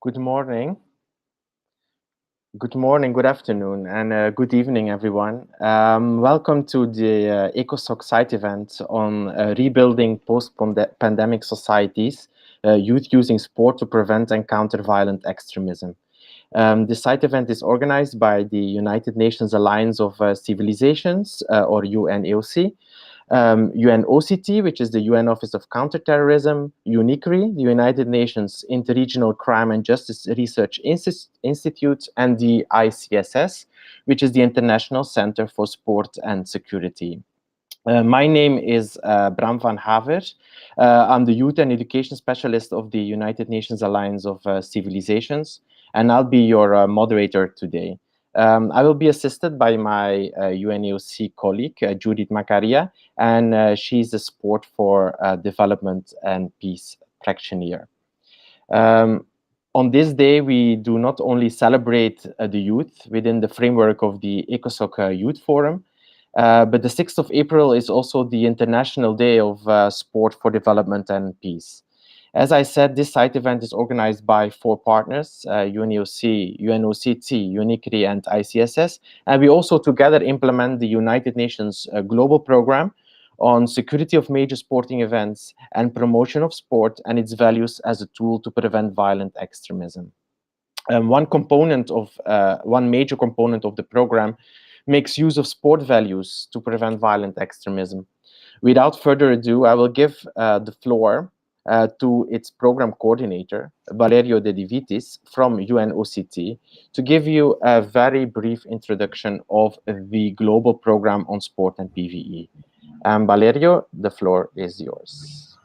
Good morning. Good morning, good afternoon, and good evening, everyone. Welcome to the ECOSOC site event on rebuilding post-pandemic societies, youth using sport to prevent and counter violent extremism. This site event is organized by the United Nations Alliance of Civilizations, or UNAOC, UNOCT, which is the UN Office of Counter-Terrorism, UNICRI, the United Nations Interregional Crime and Justice Research Institute, and the ICSS, which is the International Center for Sport and Security. My name is Bram van Haver. I'm the Youth and Education Specialist of the United Nations Alliance of Civilizations, and I'll be your moderator today. I will be assisted by my UNOC colleague, Judith Macaria, and she's a sport for development and peace practitioner. On this day, we do not only celebrate the youth within the framework of the ECOSOC Youth Forum, but the 6th of April is also the International Day of Sport for Development and Peace. As I said, this site event is organized by 4 partners, UNOC, UNOCT, UNICRI, and ICSS, and we also together implement the United Nations Global Program on security of major sporting events and promotion of sport and its values as a tool to prevent violent extremism. One major component of the program makes use of sport values to prevent violent extremism. Without further ado, I will give the floor to its program coordinator, Valerio De Divitis from UNOCT, to give you a very brief introduction of the global program on sport and PVE. Valerio, the floor is yours.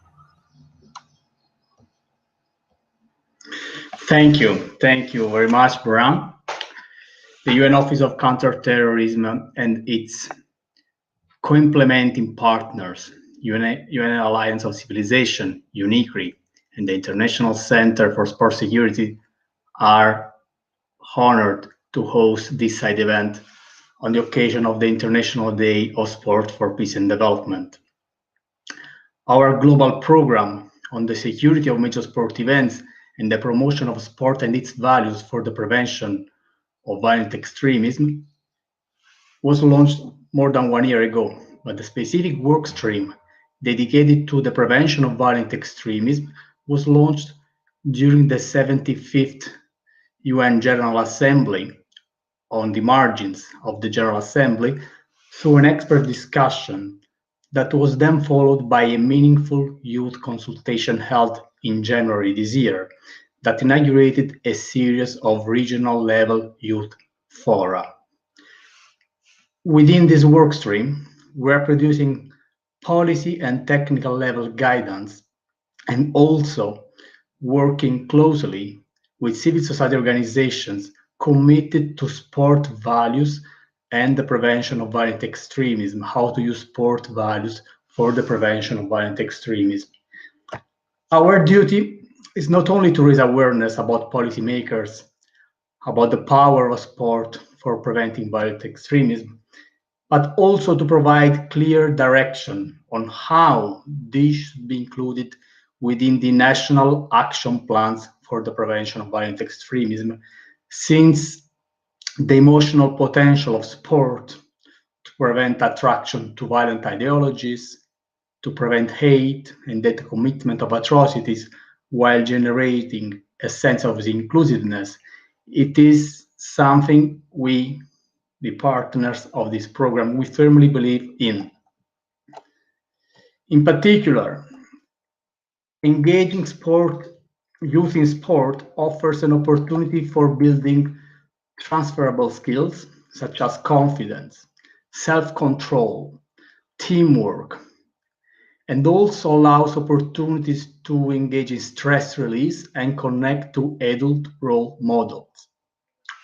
Thank you very much, Bram. The UN Office of Counter-Terrorism and its co-implementing partners, UN Alliance of Civilization, UNICRI, and the International Center for Sport Security are honored to host this side event on the occasion of the International Day of Sport for Peace and Development. Our global program on the security of major sport events and the promotion of sport and its values for the prevention of violent extremism was launched more than 1 year ago, but the specific work stream dedicated to the prevention of violent extremism was launched during the 75th UN General Assembly on the margins of the General Assembly through an expert discussion that was then followed by a meaningful youth consultation held in January this year that inaugurated a series of regional level youth fora. Within this work stream, we're producing policy and technical level guidance and also working closely with civil society organizations committed to sport values and the prevention of violent extremism, how to use sport values for the prevention of violent extremism. Our duty is not only to raise awareness about policymakers, about the power of sport for preventing violent extremism, but also to provide clear direction on how these should be included within the national action plans for the prevention of violent extremism, since the emotional potential of sport to prevent attraction to violent ideologies, to prevent hate and the commitment of atrocities while generating a sense of inclusiveness, it is something we, the partners of this program, we firmly believe in. In particular, engaging youth in sport offers an opportunity for building transferable skills such as confidence, self-control, teamwork, and also allows opportunities to engage in stress release and connect to adult role models,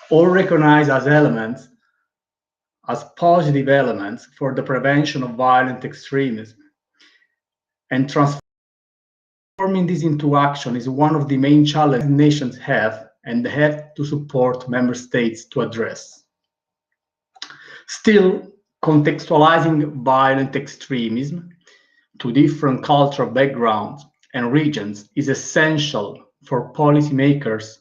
all recognized as elements, as positive elements for the prevention of violent extremism. And transforming this into action is one of the main challenges nations have and have to support member states to address. Still, contextualizing violent extremism to different cultural backgrounds and regions is essential for policymakers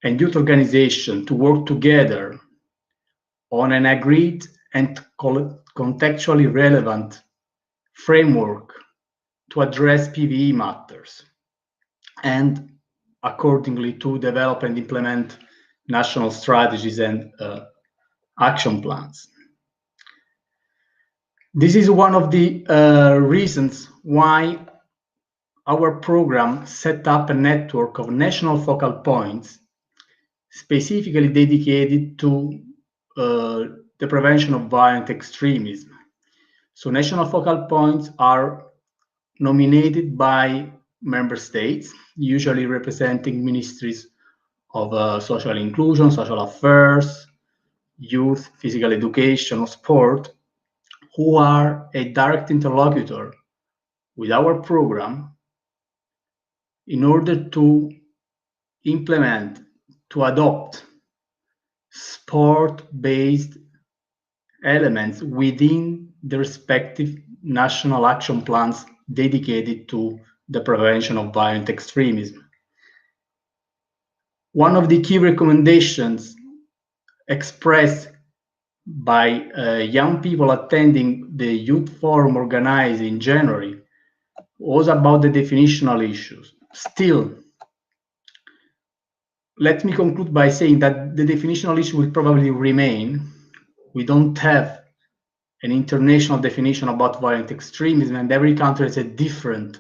and youth organizations to work together on an agreed and contextually relevant framework to address PVE matters, and accordingly to develop and implement national strategies and action plans. This is one of the reasons why our program set up a network of national focal points specifically dedicated to the prevention of violent extremism. So national focal points are nominated by member states, usually representing ministries of social inclusion, social affairs, youth, physical education, or sport, who are a direct interlocutor with our program in order to implement, to adopt sport-based elements within the respective national action plans dedicated to the prevention of violent extremism. One of the key recommendations expressed by young people attending the Youth Forum organized in January was about the definitional issues. Still, let me conclude by saying that the definitional issue will probably remain. We don't have an international definition about violent extremism, and every country has a different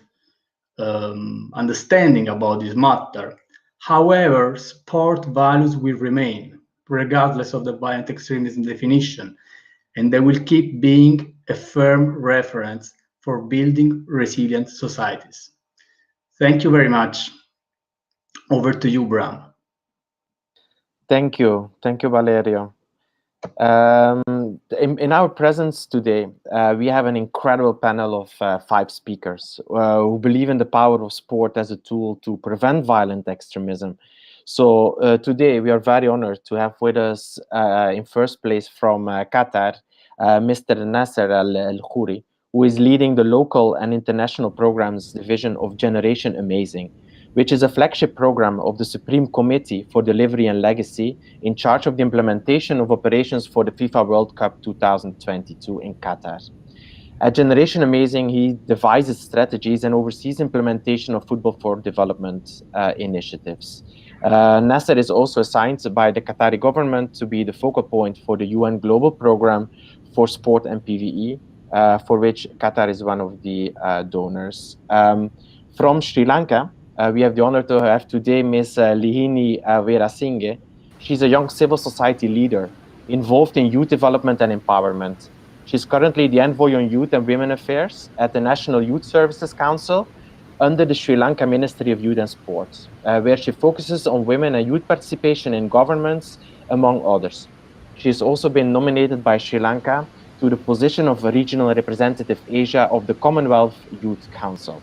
understanding about this matter. However, sport values will remain, regardless of the violent extremism definition, and they will keep being a firm reference for building resilient societies. Thank you very much. Over to you, Bram. Thank you, Valerio. In our presence today, we have an incredible panel of 5 speakers who believe in the power of sport as a tool to prevent violent extremism. So today we are very honored to have with us, in first place from Qatar, Mr. Nasser Al-Khouri, who is leading the local and international programs division of Generation Amazing, which is a flagship program of the Supreme Committee for Delivery and Legacy in charge of the implementation of operations for the FIFA World Cup 2022 in Qatar. At Generation Amazing, he devises strategies and oversees implementation of Football for Development initiatives. Nasser is also assigned by the Qatari government to be the focal point for the UN Global Program for Sport and PVE, for which Qatar is one of the donors. From Sri Lanka, we have the honor to have today Ms. Lihini Veerasinghe. She's a young civil society leader involved in youth development and empowerment. She's currently the envoy on youth and women affairs at the National Youth Services Council under the Sri Lanka Ministry of Youth and Sports, where she focuses on women and youth participation in governments, among others. She's also been nominated by Sri Lanka to the position of a regional representative Asia of the Commonwealth Youth Council.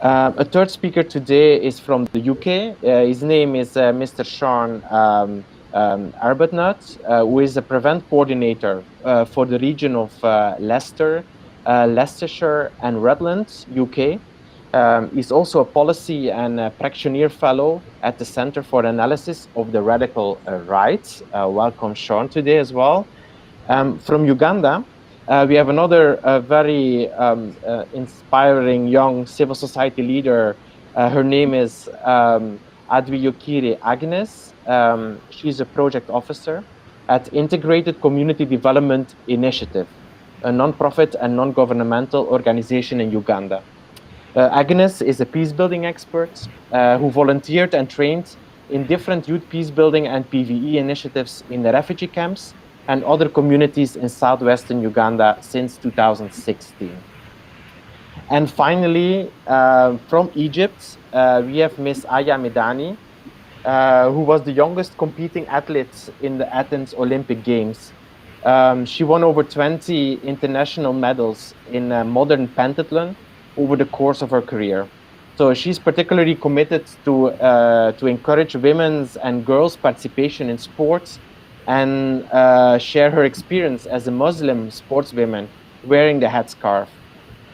A third speaker today is from the UK. His name is Mr. Sean Arbuthnot, who is a Prevent Coordinator for the region of Leicester, Leicestershire and Rutland, UK. He's also a Policy and Practitioner Fellow at the Center for Analysis of the Radical Right. Welcome, Sean, today as well. From Uganda, we have another very inspiring young civil society leader. Her name is Adwiyokire Agnes. She's a project officer at Integrated Community Development Initiative, a non-profit and non-governmental organization in Uganda. Agnes is a peacebuilding expert who volunteered and trained in different youth peacebuilding and PVE initiatives in the refugee camps and other communities in southwestern Uganda since 2016. And finally, from Egypt, we have Ms. Aya Medani, who was the youngest competing athlete in the Athens Olympic Games. She won over 20 international medals in modern pentathlon over the course of her career. So she's particularly committed to encourage women's and girls' participation in sports and share her experience as a Muslim sportswoman wearing the headscarf.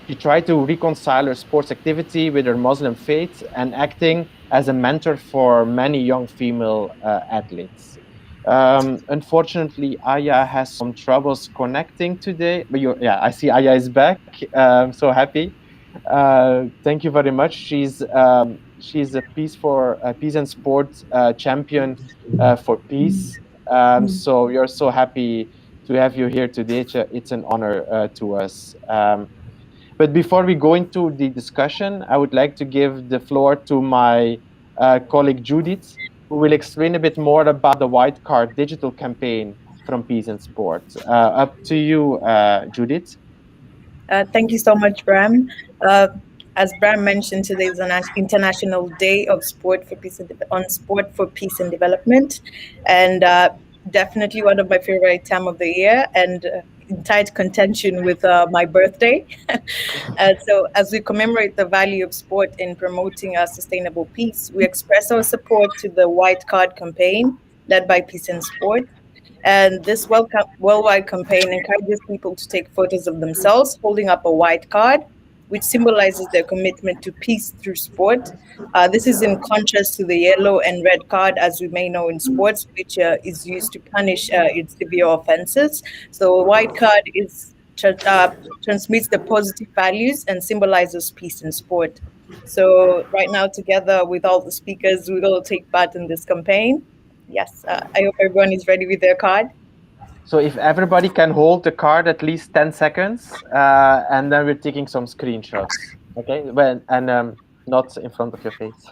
She tried to reconcile her sports activity with her Muslim faith and acting as a mentor for many young female athletes. Unfortunately, Aya has some troubles connecting today, but yeah, I see Aya is back. So happy. Thank you very much. She's a peace and sports champion for peace. So we are so happy to have you here today. It's an honor to us. But before we go into the discussion, I would like to give the floor to my colleague Judith, who will explain a bit more about the White Card digital campaign from Peace and Sport. Up to you, Judith. Thank you so much, Bram. As Bram mentioned, today is an International Day of Sport for Peace and Development, and definitely one of my favorite time of the year, and in tight contention with my birthday. So, as we commemorate the value of sport in promoting sustainable peace, we express our support to the White Card campaign led by Peace and Sport. And this worldwide campaign encourages people to take photos of themselves holding up a white card, which symbolizes their commitment to peace through sport. This is in contrast to the yellow and red card, as we may know in sports, which is used to punish its severe offenses. So a white card transmits the positive values and symbolizes peace in sport. So right now, together with all the speakers, we will take part in this campaign. Yes, I hope everyone is ready with their card. So if everybody can hold the card at least 10 seconds, and then we're taking some screenshots. Okay, and not in front of your face.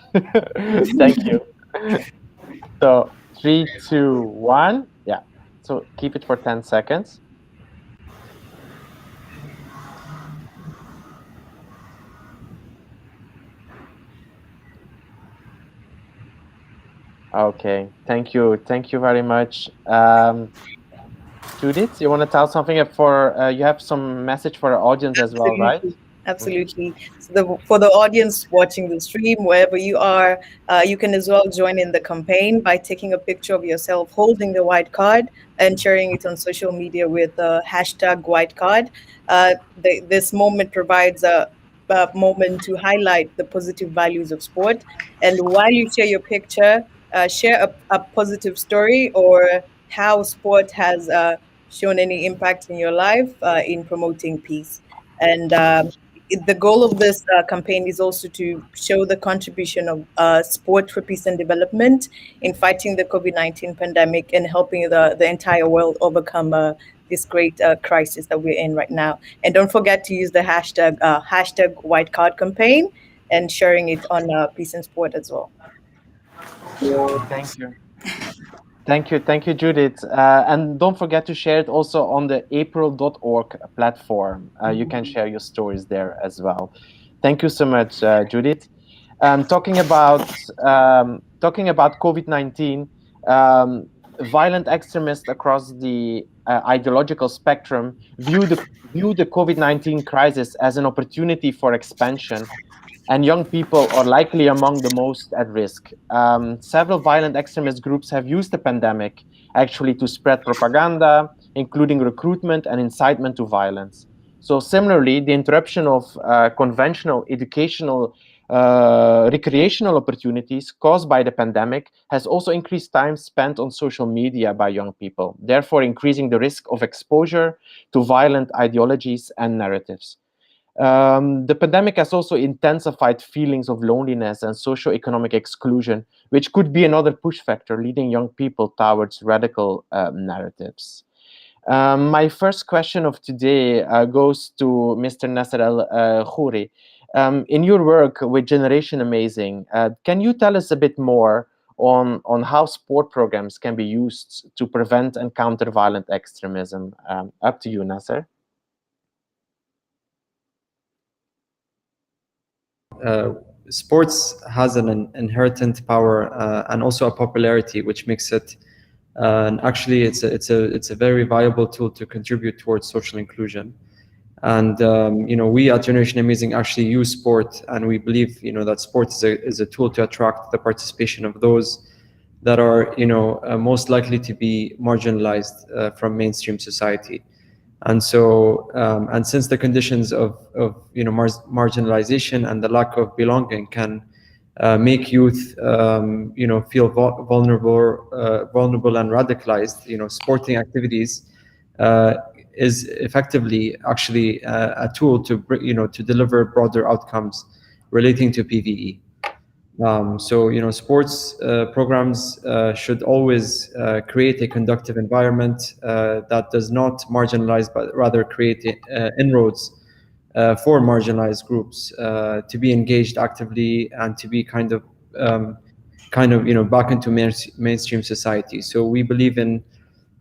Thank you. So 3, 2, 1. Yeah. So keep it for 10 seconds. Okay, thank you very much. Judith, you want to tell something you have some message for our audience as well, right? Absolutely. So for the audience watching the stream, wherever you are, you can as well join in the campaign by taking a picture of yourself holding the white card and sharing it on social media with the hashtag white card. This moment provides a moment to highlight the positive values of sport. And while you share your picture, share a positive story or how sport has shown any impact in your life in promoting peace. And the goal of this campaign is also to show the contribution of sport for peace and development in fighting the COVID-19 pandemic and helping the entire world overcome this great crisis that we're in right now. And don't forget to use the hashtag White Card campaign and sharing it on Peace and Sport as well. Thank you. Thank you, Judith. And don't forget to share it also on the april.org platform. You can share your stories there as well. Thank you so much, Judith. Talking about COVID-19, violent extremists across the ideological spectrum view the COVID-19 crisis as an opportunity for expansion, and young people are likely among the most at risk. Several violent extremist groups have used the pandemic actually to spread propaganda, including recruitment and incitement to violence. So similarly, the interruption of conventional educational recreational opportunities caused by the pandemic has also increased time spent on social media by young people, therefore increasing the risk of exposure to violent ideologies and narratives. The pandemic has also intensified feelings of loneliness and socioeconomic exclusion, which could be another push factor leading young people towards radical narratives. My first question of today goes to Mr. Nasser El-Khouri. In your work with Generation Amazing, can you tell us a bit more on how sport programs can be used to prevent and counter violent extremism? Up to you, Nasser. Sports has an inherent power and also a popularity, which makes it and actually it's a very viable tool to contribute towards social inclusion. And we at Generation Amazing actually use sport, and we believe that sport is a tool to attract the participation of those that are most likely to be marginalized from mainstream society. And so, and since the conditions of marginalization and the lack of belonging can make youth, feel vulnerable and radicalized, sporting activities is effectively actually a tool to, to deliver broader outcomes relating to PVE. So, sports programs should always create a conductive environment that does not marginalize, but rather create inroads for marginalized groups to be engaged actively and to be kind of back into mainstream society. So we believe in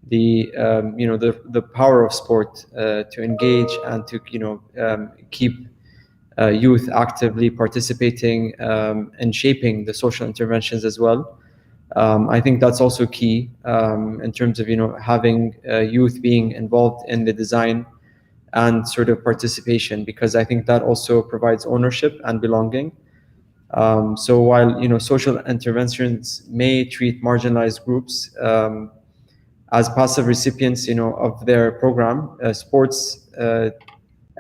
the the power of sport to engage and to keep youth actively participating and shaping the social interventions as well. I think that's also key in terms of having youth being involved in the design and sort of participation, because I think that also provides ownership and belonging. So while social interventions may treat marginalized groups as passive recipients of their program, sports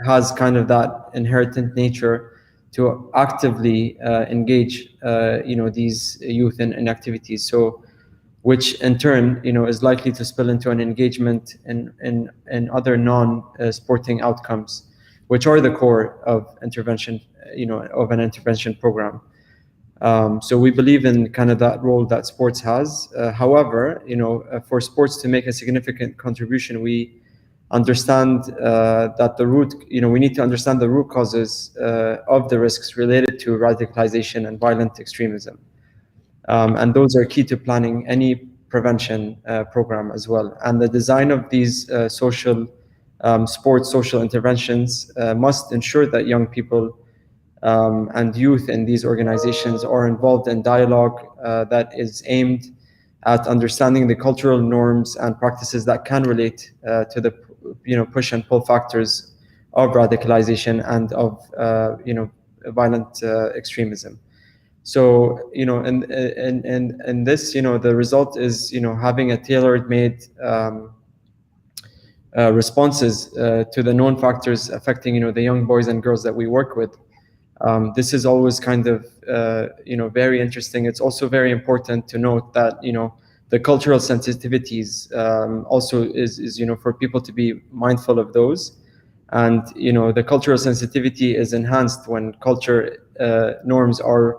has kind of that inherent nature to actively engage these youth in activities. So which in turn is likely to spill into an engagement in other non-sporting outcomes, which are the core of intervention, of an intervention program. So we believe in kind of that role that sports has. However, for sports to make a significant contribution, we understand that we need to understand the root causes of the risks related to radicalization and violent extremism. And those are key to planning any prevention program as well. And the design of these sports social interventions must ensure that young people and youth in these organizations are involved in dialogue that is aimed at understanding the cultural norms and practices that can relate to the push and pull factors of radicalization and of violent extremism. So in this the result is having a tailor-made responses to the known factors affecting the young boys and girls that we work with. This is always kind of very interesting. It's also very important to note that the cultural sensitivities also is for people to be mindful of those. And the cultural sensitivity is enhanced when culture norms are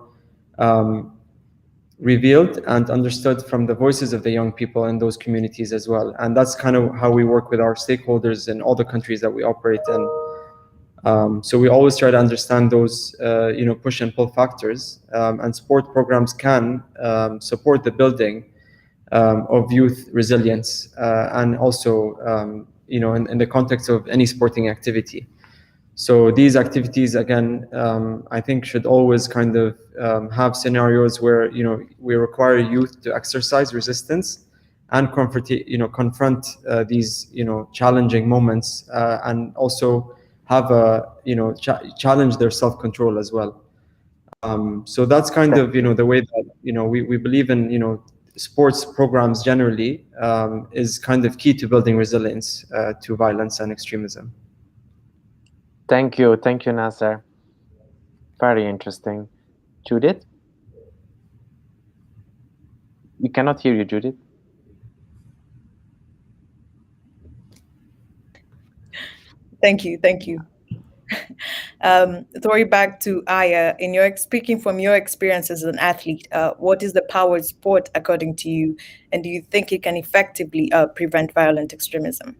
revealed and understood from the voices of the young people in those communities as well. And that's kind of how we work with our stakeholders in all the countries that we operate in. So we always try to understand those push and pull factors, and sport programs can support the building of youth resilience and also in the context of any sporting activity. So these activities, again, I think should always kind of have scenarios where we require youth to exercise resistance and confront these challenging moments and also have a challenge their self-control as well. So that's kind of the way that we believe in sports programs generally is kind of key to building resilience to violence and extremism. Thank you, Nasser. Very interesting. Judith? We cannot hear you, Judith. Thank you. Throwing back to Aya, speaking from your experience as an athlete, what is the power of sport according to you, and do you think it can effectively prevent violent extremism?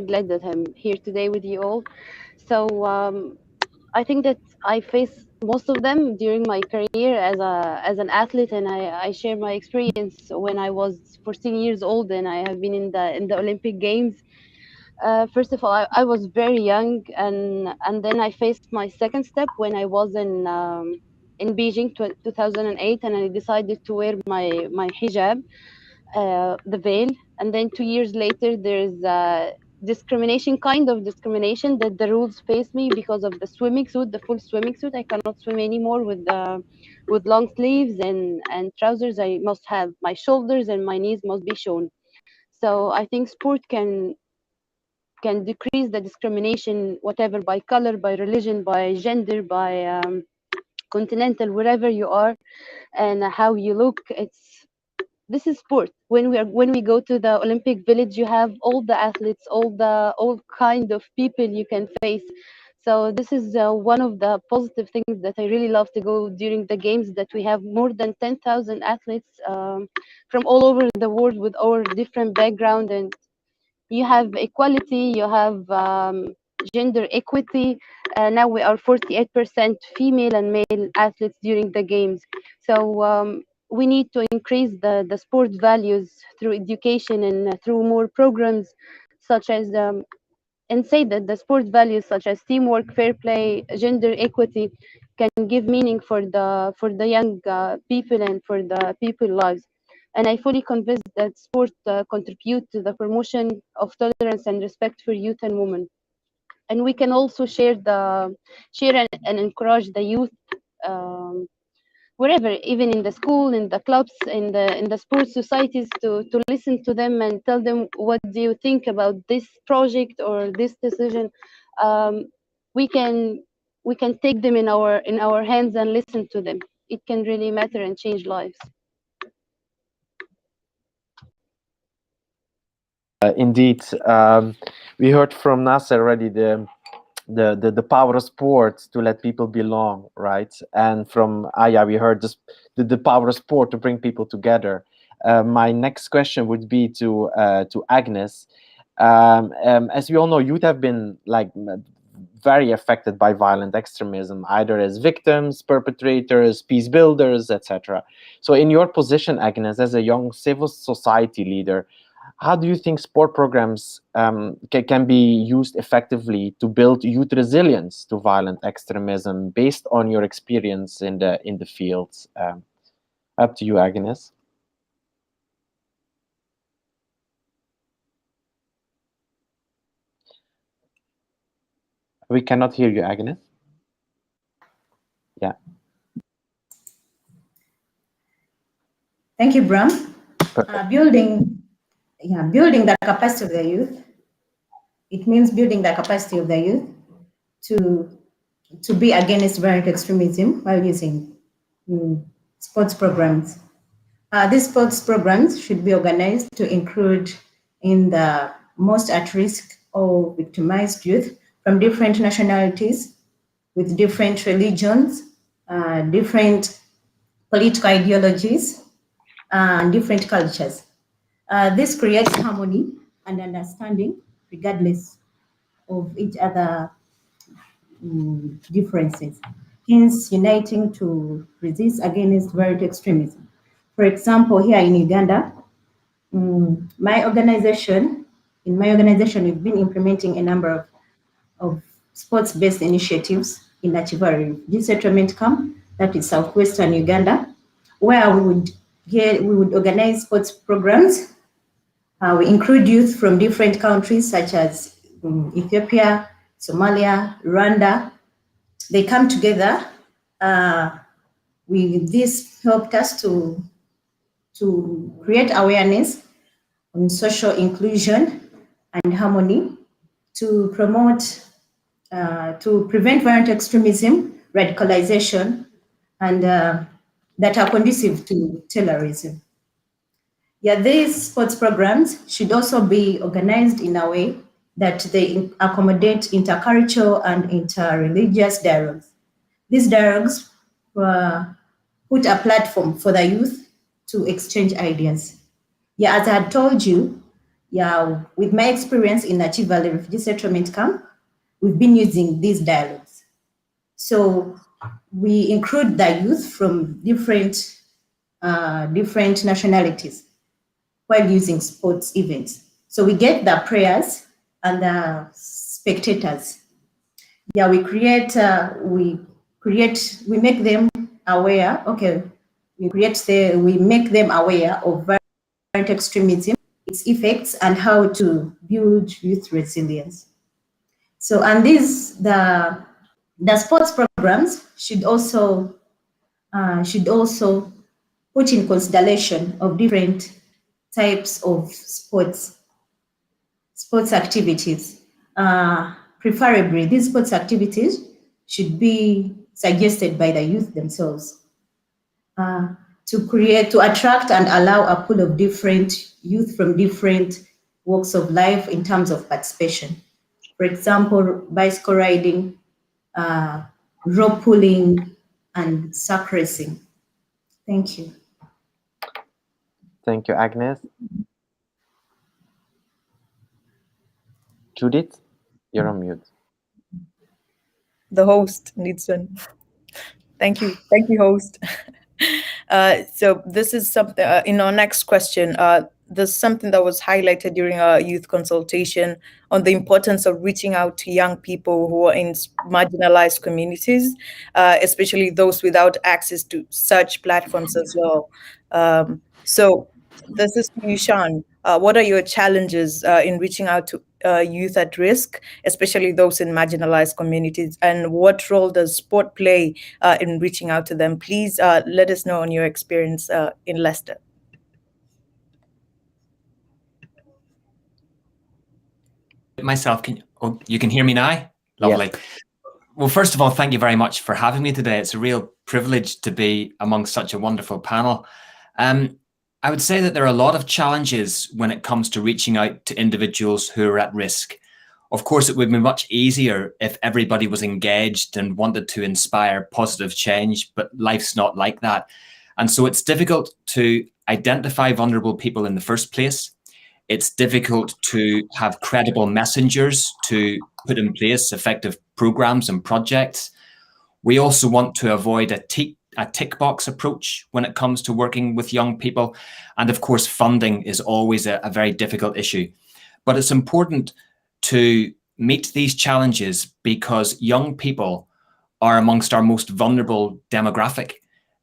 Glad that I'm here today with you all. So I think that I faced most of them during my career as an athlete, and I share my experience when I was 14 years old and I have been in the Olympic Games. First of all, I was very young, and then I faced my second step when I was in Beijing 2008, and I decided to wear my hijab, the veil. And then 2 years later, there's kind of discrimination that the rules face me because of the swimming suit, the full swimming suit. I cannot swim anymore with long sleeves and trousers. I must have my shoulders and my knees must be shown. So I think sport can can decrease the discrimination, whatever, by color, by religion, by gender, by continental, wherever you are, and how you look. This is sport. When we go to the Olympic Village, you have all the athletes, all kind of people you can face. So this is one of the positive things that I really love to go during the games, that we have more than 10,000 athletes from all over the world with our different background, and you have equality, you have gender equity. Now we are 48% female and male athletes during the games. So we need to increase the sport values through education and through more programs, such as and say that the sport values such as teamwork, fair play, gender equity can give meaning for the young people and for the people's lives. And I fully convinced that sport contribute to the promotion of tolerance and respect for youth and women. And we can also share and encourage the youth wherever, even in the school, in the clubs, in the sports societies, to listen to them and tell them, what do you think about this project or this decision. We can take them in our hands and listen to them. It can really matter and change lives. Indeed, we heard from Nasser already the power of sport to let people belong, right? And from Aya, we heard the power of sport to bring people together. My next question would be to Agnes. As we all know, youth have been very affected by violent extremism, either as victims, perpetrators, peace builders, etc. So in your position, Agnes, as a young civil society leader, how do you think sport programs can be used effectively to build youth resilience to violent extremism, based on your experience in the fields? Up to you, Agnes. We cannot hear you, Agnes. Yeah. Thank you, Bram. Building the capacity of the youth. It means building the capacity of the youth to be against violent extremism while using sports programs. These sports programs should be organized to include in the most at risk or victimized youth from different nationalities, with different religions, different political ideologies, and different cultures. This creates harmony and understanding regardless of each other differences, hence uniting to resist against violent extremism. For example, here in Uganda, in my organization, we've been implementing a number of sports-based initiatives in Nachivari resettlement camp, that is southwestern Uganda, where we would organize sports programs. We include youth from different countries such as Ethiopia, Somalia, Rwanda. They come together. This helped us to create awareness on social inclusion and harmony, to promote, to prevent violent extremism, radicalization, and that are conducive to terrorism. Yeah, these sports programs should also be organized in a way that they accommodate intercultural and interreligious dialogues. These dialogues put a platform for the youth to exchange ideas. Yeah, as I had told you, yeah, with my experience in Nachi Valley Refugee Settlement Camp, we've been using these dialogues. So we include the youth from different nationalities while using sports events. So we get the players and the spectators. Yeah, we make them aware. Okay, we make them aware of violent extremism, its effects, and how to build youth resilience. So, and the sports programs should also put in consideration of different types of sports activities. preferably, these sports activities should be suggested by the youth themselves to attract and allow a pool of different youth from different walks of life in terms of participation. For example, bicycle riding, rope pulling, and sack racing. Thank you. Thank you, Agnes. Judith, you're on mute. The host needs to. Thank you, host. So this is something in our next question. There's something that was highlighted during our youth consultation on the importance of reaching out to young people who are in marginalized communities, especially those without access to such platforms as well. So this is to you, Sean. What are your challenges in reaching out to youth at risk, especially those in marginalized communities, and what role does sport play in reaching out to them? Please let us know on your experience in Leicester. Myself, you can hear me now? Lovely. Yes. Well, first of all, thank you very much for having me today. It's a real privilege to be among such a wonderful panel. I would say that there are a lot of challenges when it comes to reaching out to individuals who are at risk. Of course, it would be much easier if everybody was engaged and wanted to inspire positive change, but life's not like that. And so it's difficult to identify vulnerable people in the first place. It's difficult to have credible messengers to put in place effective programs and projects. We also want to avoid a tick box approach when it comes to working with young people. And of course, funding is always a very difficult issue. But it's important to meet these challenges because young people are amongst our most vulnerable demographic.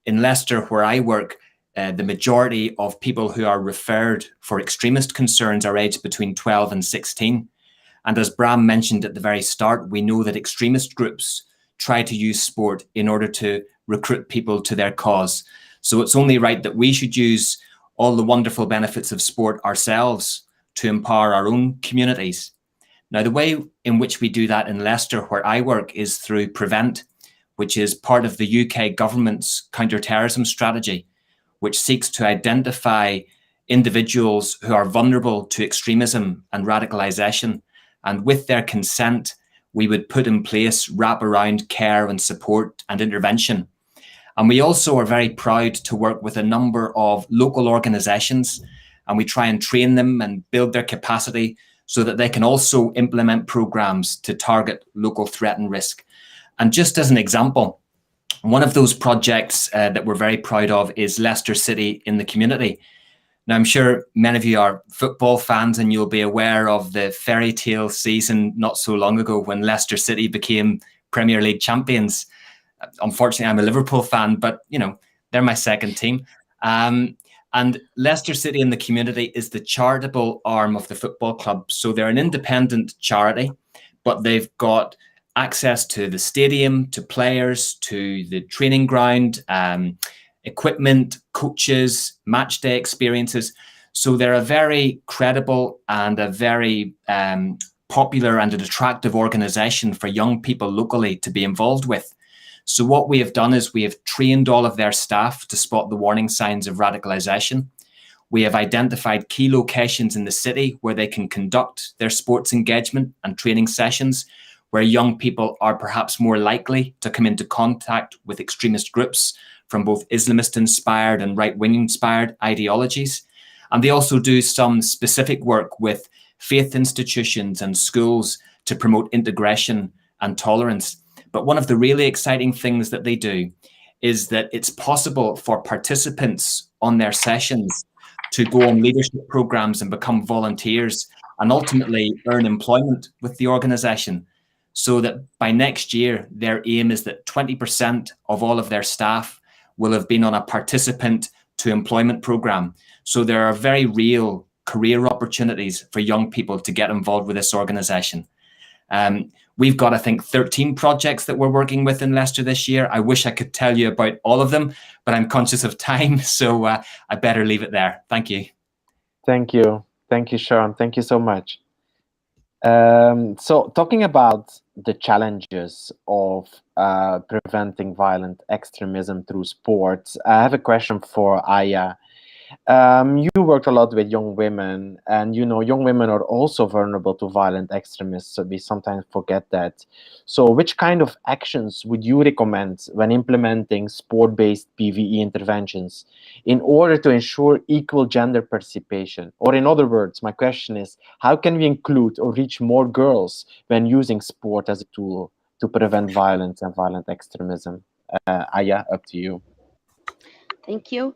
In Leicester, where I work, the majority of people who are referred for extremist concerns are aged between 12 and 16. And as Bram mentioned at the very start, we know that extremist groups try to use sport in order to recruit people to their cause. So it's only right that we should use all the wonderful benefits of sport ourselves to empower our own communities. Now, the way in which we do that in Leicester, where I work, is through Prevent, which is part of the UK government's counter-terrorism strategy, which seeks to identify individuals who are vulnerable to extremism and radicalization. And with their consent, we would put in place wraparound care and support and intervention. And we also are very proud to work with a number of local organizations, and we try and train them and build their capacity so that they can also implement programs to target local threat and risk. And just as an example, one of those projects that we're very proud of is Leicester City in the Community. Now, I'm sure many of you are football fans and you'll be aware of the fairy tale season not so long ago when Leicester City became Premier League champions. Unfortunately, I'm a Liverpool fan, but you know, they're my second team. And Leicester City in the Community is the charitable arm of the football club. So they're an independent charity, but they've got access to the stadium, to players, to the training ground, equipment, coaches, match day experiences. So they're a very credible and a very popular and an attractive organization for young people locally to be involved with. So what we have done is we have trained all of their staff to spot the warning signs of radicalization. We have identified key locations in the city where they can conduct their sports engagement and training sessions, where young people are perhaps more likely to come into contact with extremist groups from both Islamist-inspired and right-wing-inspired ideologies. And they also do some specific work with faith institutions and schools to promote integration and tolerance. But one of the really exciting things that they do is that it's possible for participants on their sessions to go on leadership programs and become volunteers and ultimately earn employment with the organization. So that by next year, their aim is that 20% of all of their staff will have been on a participant to employment program. So there are very real career opportunities for young people to get involved with this organization. We've got, I think, 13 projects that we're working with in Leicester this year. I wish I could tell you about all of them, but I'm conscious of time, so I better leave it there. Thank you. Thank you. Thank you, Sean. Thank you so much. So talking about the challenges of preventing violent extremism through sports, I have a question for Aya. You worked a lot with young women, and you know young women are also vulnerable to violent extremists, so we sometimes forget that. So which kind of actions would you recommend when implementing sport-based PVE interventions in order to ensure equal gender participation? Or in other words, my question is, how can we include or reach more girls when using sport as a tool to prevent violence and violent extremism? Aya, up to you. Thank you.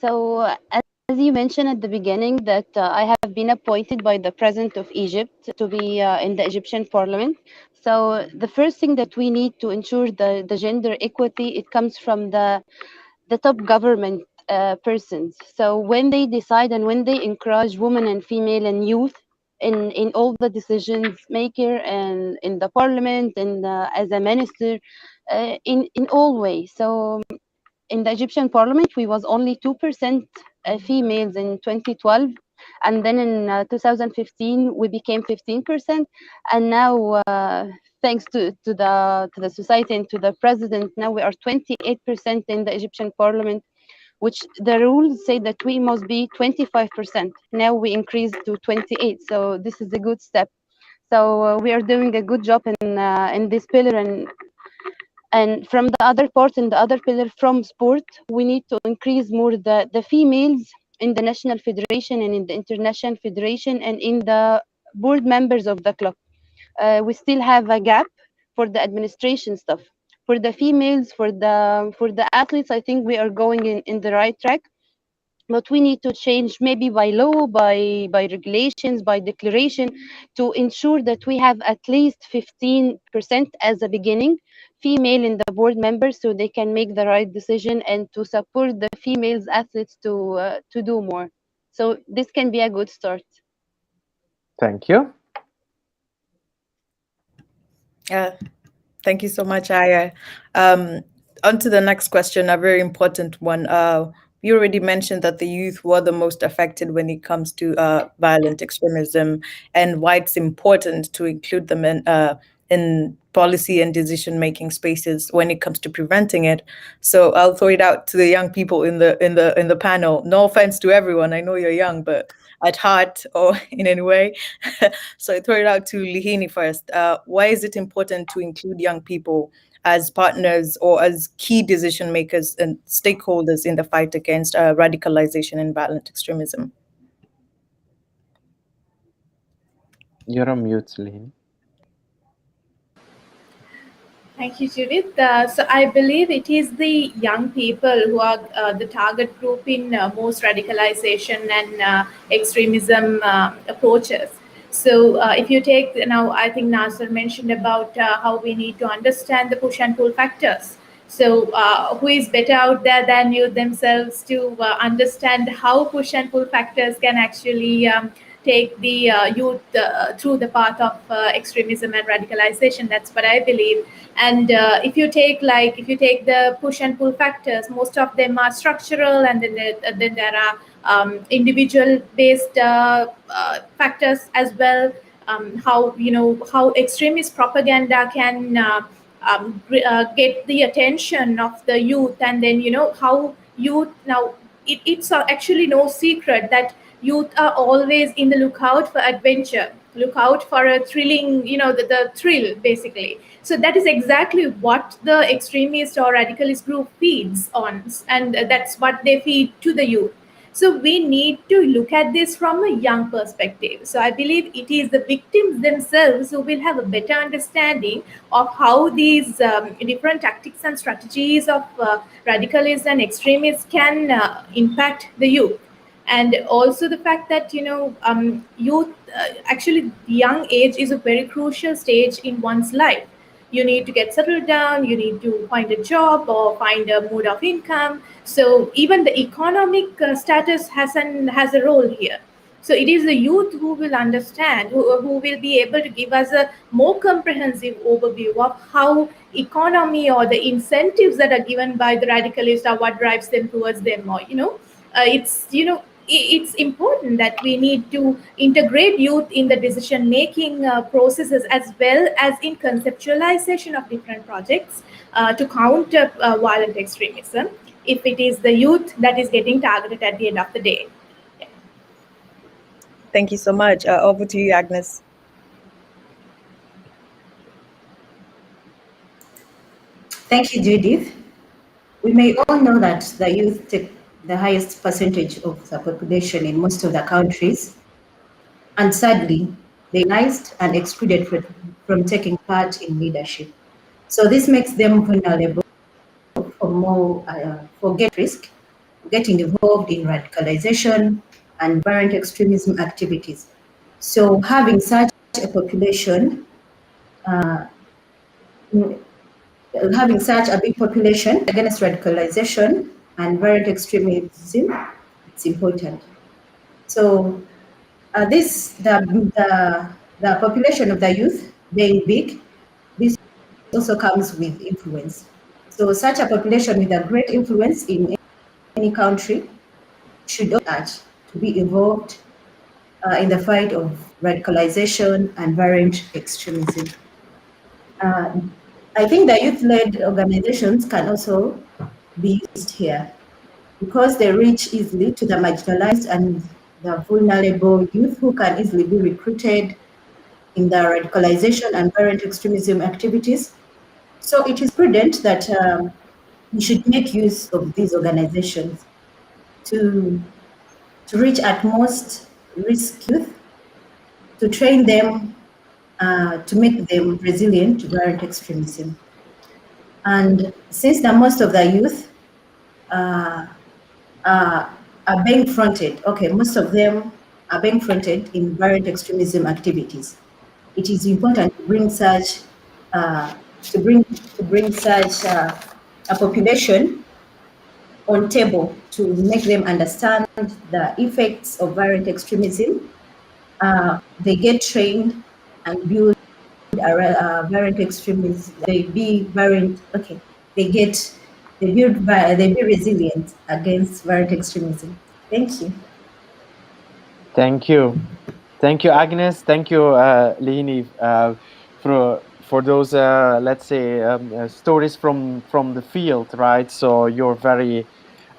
So, as you mentioned at the beginning, that I have been appointed by the President of Egypt to be in the Egyptian Parliament. So, the first thing that we need to ensure the gender equity, it comes from the top government persons. So, when they decide and when they encourage women and female and youth in all the decisions maker and in the parliament and as a minister, in all ways. So in the Egyptian parliament, we was only 2% females in 2012. And then in 2015, we became 15%. And now, thanks to the society and to the president, now we are 28% in the Egyptian parliament, which the rules say that we must be 25%. Now we increased to 28. So this is a good step. So we are doing a good job in this pillar, and from the other part, in the other pillar from sport, we need to increase more the females in the national federation and in the international federation and in the board members of the club. We still have a gap for the administration stuff. For the females, for the athletes, I think we are going in the right track. But we need to change maybe by law, by regulations, by declaration, to ensure that we have at least 15% as a beginning female in the board members, so they can make the right decision and to support the females athletes to do more. So this can be a good start. Thank you. Thank you so much, Aya. On to the next question, a very important one. You already mentioned that the youth were the most affected when it comes to violent extremism, and why it's important to include them in policy and decision-making spaces when it comes to preventing it. So I'll throw it out to the young people in the panel. No offense to everyone, I know you're young, but at heart or in any way. So I throw it out to Lihini first. Why is it important to include young people as partners or as key decision makers and stakeholders in the fight against radicalization and violent extremism? You're on mute, Lihini. Thank you, Judith. So I believe it is the young people who are the target group in most radicalization and extremism approaches. So if you take now, I think Nasser mentioned about how we need to understand the push and pull factors. So who is better out there than you themselves to understand how push and pull factors can actually take the youth through the path of extremism and radicalization. That's what I believe. And if you take the push and pull factors, most of them are structural, and then there are individual based factors as well. How extremist propaganda can get the attention of the youth, and then how youth now. It's actually no secret that youth are always in the lookout for adventure, lookout for a thrilling, the thrill basically. So that is exactly what the extremist or radicalist group feeds on, and that's what they feed to the youth. So we need to look at this from a young perspective. So I believe it is the victims themselves who will have a better understanding of how these different tactics and strategies of radicalists and extremists can impact the youth. And also the fact that youth, actually young age is a very crucial stage in one's life. You need to get settled down, you need to find a job or find a mode of income. So even the economic status has a role here. So it is the youth who will understand, who will be able to give us a more comprehensive overview of how economy or the incentives that are given by the radicalists are what drives them towards them. Or it's important that we need to integrate youth in the decision-making processes, as well as in conceptualization of different projects to counter violent extremism, if it is the youth that is getting targeted at the end of the day. Yeah. Thank you so much. Over to you, Agnes. Thank you, Judith. We may all know that the youth take the highest percentage of the population in most of the countries, and sadly, they're penalized and excluded from taking part in leadership. So this makes them vulnerable for getting involved in radicalization and violent extremism activities. So having such a population, having such a big population against radicalization and violent extremism, it's important. So the population of the youth being big, this also comes with influence. So such a population with a great influence in any country should urge to be involved in the fight of radicalization and violent extremism. I think the youth-led organizations can also be used here because they reach easily to the marginalized and the vulnerable youth who can easily be recruited in the radicalization and violent extremism activities. So it is prudent that we should make use of these organizations to reach at most risk youth, to train them, to make them resilient to violent extremism. And since most of the youth are being fronted, most of them are being fronted in violent extremism activities, it is important to bring such a population on table to make them understand the effects of violent extremism. They get trained and build violent extremism. They be resilient against violent extremism. Thank you. Thank you. Thank you, Agnes. Thank you, Lini, for those, let's say, stories from the field, right? So you're very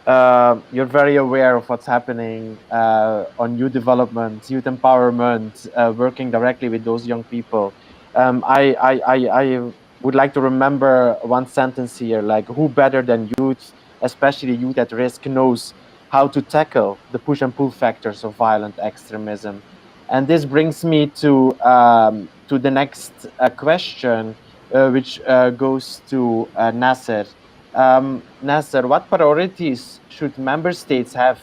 aware of what's happening on youth development, youth empowerment, working directly with those young people. I would like to remember one sentence here, like, who better than youth, especially youth at risk, knows how to tackle the push and pull factors of violent extremism. And this brings me to the next question, which goes to Nasser. Nasser, what priorities should member states have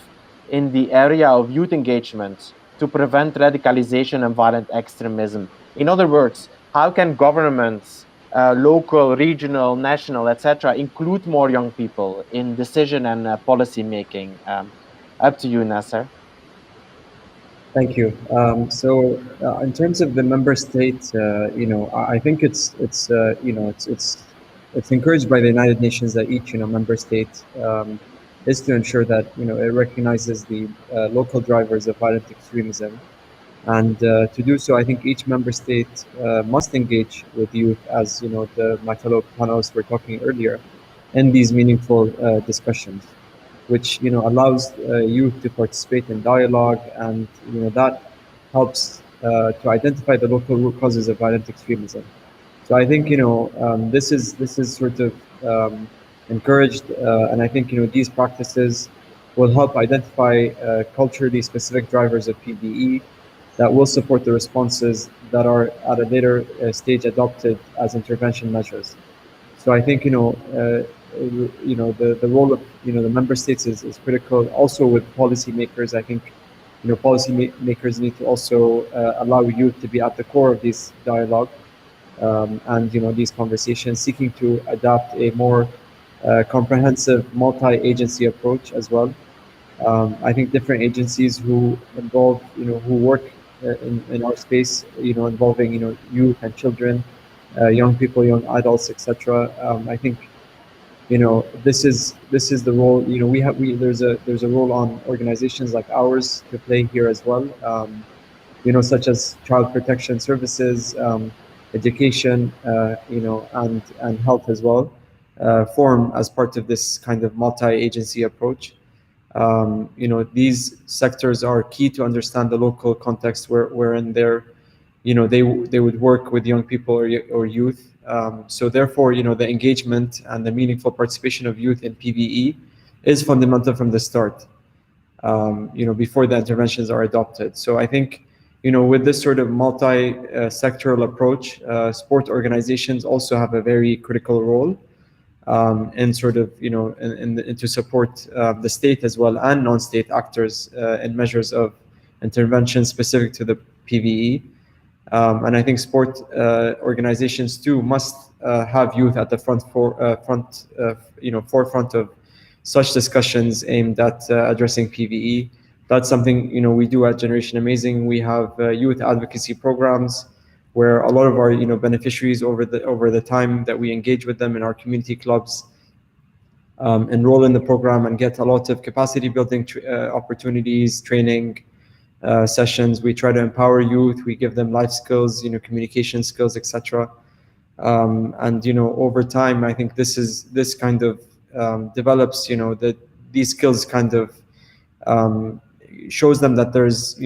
in the area of youth engagement to prevent radicalization and violent extremism? In other words, how can governments, local, regional, national, etc., include more young people in decision and policy making? Up to you, Nasser. Thank you. In terms of the member states, I think it's encouraged by the United Nations that each member state is to ensure that it recognizes the local drivers of violent extremism, and to do so, I think each member state must engage with youth, as my fellow panelists were talking earlier, in these meaningful discussions, which allows youth to participate in dialogue, and that helps to identify the local root causes of violent extremism. So I think this is sort of encouraged, and I think these practices will help identify culturally specific drivers of PVE that will support the responses that are at a later stage adopted as intervention measures. So I think the role of the member states is critical. Also with policymakers, I think policymakers need to also allow youth to be at the core of this dialogue and these conversations, seeking to adapt a more comprehensive multi-agency approach as well. I think different agencies who involve who work in our space, involving youth and children, young people, young adults, etc. I think this is the role. There's a role on organizations like ours to play here as well. Such as child protection services, education, and health as well, form as part of this kind of multi-agency approach. These sectors are key to understand the local context wherein they would work with young people or youth. So therefore, the engagement and the meaningful participation of youth in PVE is fundamental from the start, before the interventions are adopted. So I think, with this sort of multi-sectoral approach, sport organizations also have a very critical role in sort of, to support the state as well and non-state actors in measures of intervention specific to the PVE. And I think sport organizations too must have youth at the forefront of such discussions aimed at addressing PVE. That's something we do at Generation Amazing. We have youth advocacy programs where a lot of our beneficiaries over the time that we engage with them in our community clubs enroll in the program and get a lot of capacity building opportunities, training sessions. We try to empower youth. We give them life skills, communication skills, etc. And over time, I think this kind of develops, that these skills kind of shows them that there's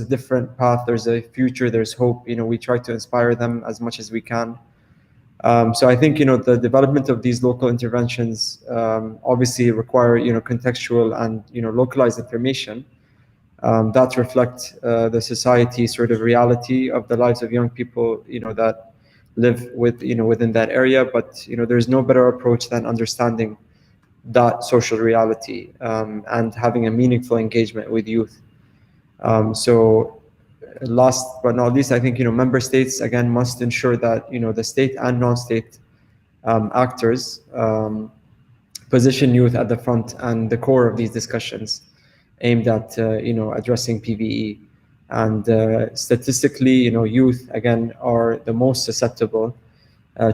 a different path, there's a future, there's hope. We try to inspire them as much as we can. So I think the development of these local interventions obviously require contextual and localized information that reflect the society sort of reality of the lives of young people that live within that area. But there's no better approach than understanding that social reality and having a meaningful engagement with youth. So last but not least, I think member states again must ensure that the state and non-state actors position youth at the front and the core of these discussions aimed at addressing PVE. And statistically, youth again are the most susceptible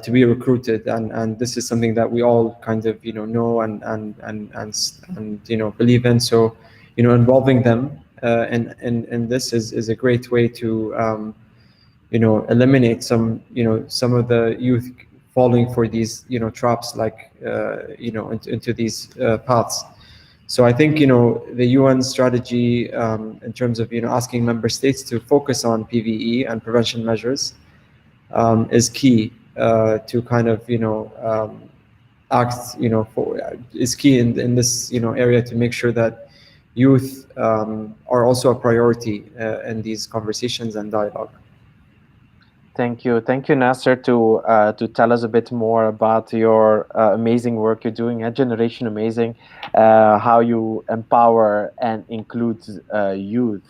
to be recruited, and this is something that we all kind of know and believe in. So involving them in this is a great way to eliminate some of the youth falling for these traps, like into these paths. So I think the UN strategy in terms of asking member states to focus on PVE and prevention measures is key to kind of act is key in this area to make sure that youth are also a priority in these conversations and dialogue. Thank you, Nasser, to tell us a bit more about your amazing work you're doing at Generation Amazing, how you empower and include youth.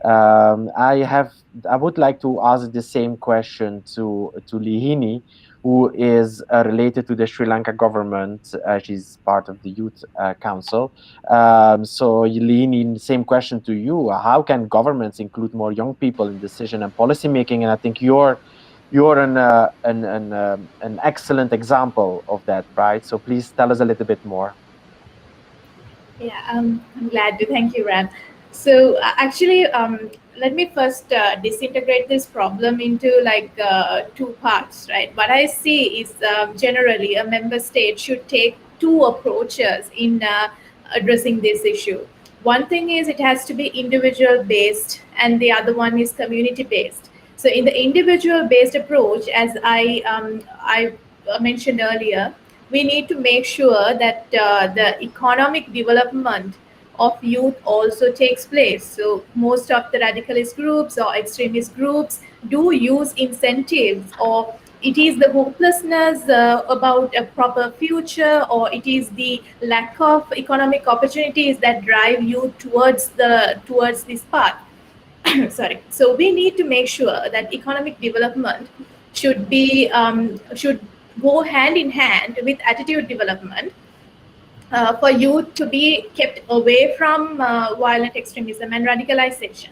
I would like to ask the same question to Lihini, who is related to the Sri Lanka government. She's part of the Youth Council. So Lihini, the same question to you. How can governments include more young people in decision and policy making? And I think you're an excellent example of that, right? So please tell us a little bit more. Yeah, I'm glad to. Thank you, Ram. So actually, let me first disintegrate this problem into like two parts, right? What I see is generally a member state should take two approaches in addressing this issue. One thing is it has to be individual based, and the other one is community based. So in the individual based approach, as I mentioned earlier, we need to make sure that the economic development of youth also takes place. So most of the radicalist groups or extremist groups do use incentives, or it is the hopelessness about a proper future, or it is the lack of economic opportunities that drive youth towards this path. Sorry. So we need to make sure that economic development should go hand in hand with attitude development for youth to be kept away from violent extremism and radicalization.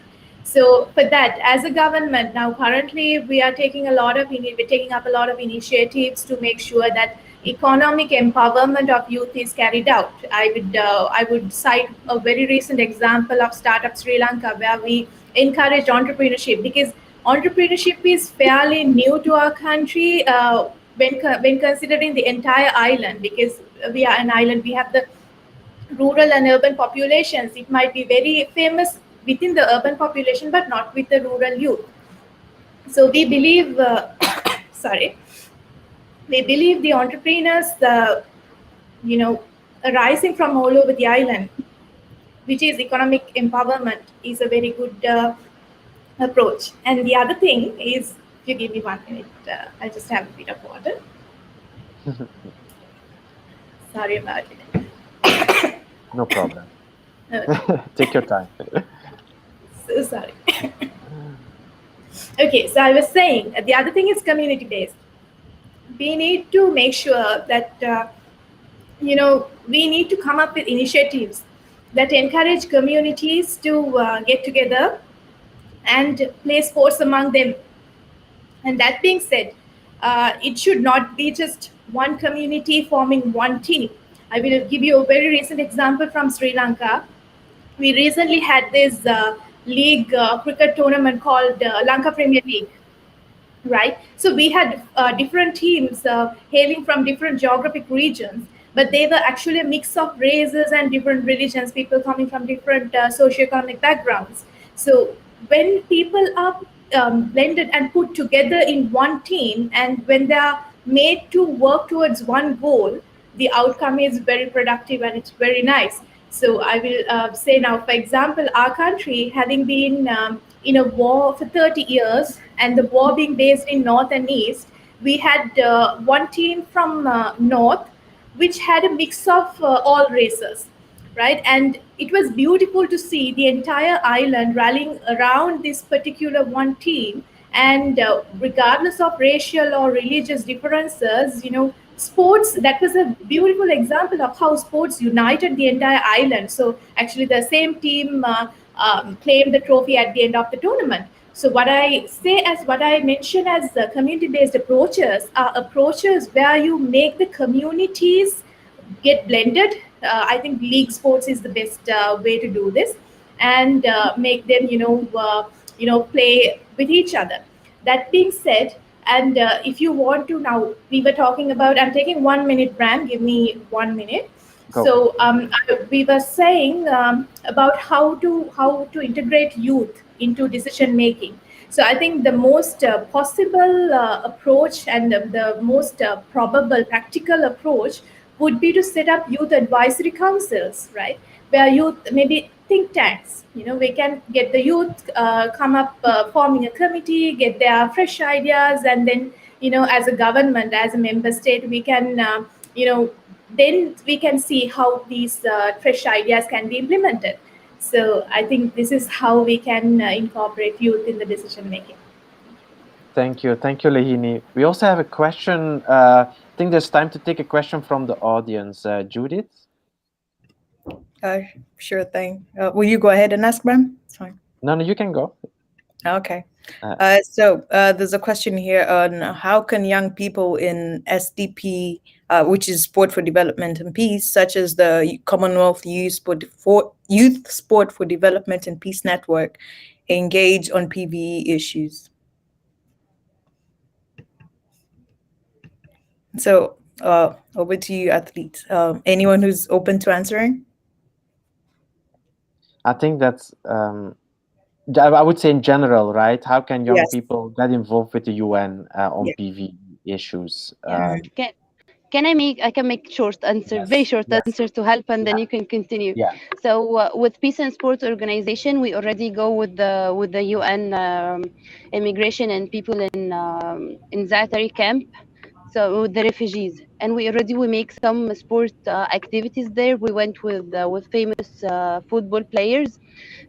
So for that, as a government, now currently we are taking up a lot of initiatives to make sure that economic empowerment of youth is carried out. I would cite a very recent example of Startup Sri Lanka, where we encourage entrepreneurship, because entrepreneurship is fairly new to our country when considering the entire island, because we are an island. We have the rural and urban populations. It might be very famous within the urban population, but not with the rural youth. So we believe, we believe the entrepreneurs, arising from all over the island, which is economic empowerment, is a very good approach. And the other thing is, if you give me 1 minute, I just have a bit of water. Sorry about it. No problem. Take your time. So sorry. Okay, so I was saying the other thing is community based. We need to make sure that we need to come up with initiatives that encourage communities to get together and play sports among them. And that being said, it should not be just one community forming one team. I will give you a very recent example from Sri Lanka. We recently had this league cricket tournament called Lanka Premier League, right? So we had different teams hailing from different geographic regions, but they were actually a mix of races and different religions, people coming from different socioeconomic backgrounds. So when people are blended and put together in one team, and when they are made to work towards one goal, the outcome is very productive and it's very nice. So I will say now, for example, our country having been in a war for 30 years, and the war being based in North and East, we had one team from North, which had a mix of all races, right? And it was beautiful to see the entire island rallying around this particular one team. And regardless of racial or religious differences, sports, that was a beautiful example of how sports united the entire island. So actually the same team claimed the trophy at the end of the tournament. So what I mention as community-based approaches are approaches where you make the communities get blended. I think league sports is the best way to do this, and make them, play with each other. That being said, and if you want to now, we were talking about, I'm taking 1 minute, Bram, give me 1 minute. Go. So we were saying about how to integrate youth into decision making. So I think the most possible approach and the most probable practical approach would be to set up youth advisory councils, right? Where youth, maybe think tanks, we can get the youth come up forming a committee, get their fresh ideas, and then, as a government, as a member state, we can, then we can see how these fresh ideas can be implemented. So I think this is how we can incorporate youth in the decision making. Thank you, Lehini. We also have a question. I think there's time to take a question from the audience. Judith? Sure thing. Will you go ahead and ask, Bram? It's fine. No, you can go. Okay. So there's a question here on how can young people in SDP, which is Sport for Development and Peace, such as the Commonwealth Youth Sport for Development and Peace Network, engage on PVE issues? So over to you, athletes. Anyone who's open to answering? I think that's, I would say in general, right? How can young people get involved with the UN on PV issues? Can I can make short answer, very short answer to help, and then you can continue. Yeah. So with Peace and Sports Organization, we already go with the UN immigration and people in Zaatari camp. So with the refugees, and we make some sport activities there. We went with famous football players,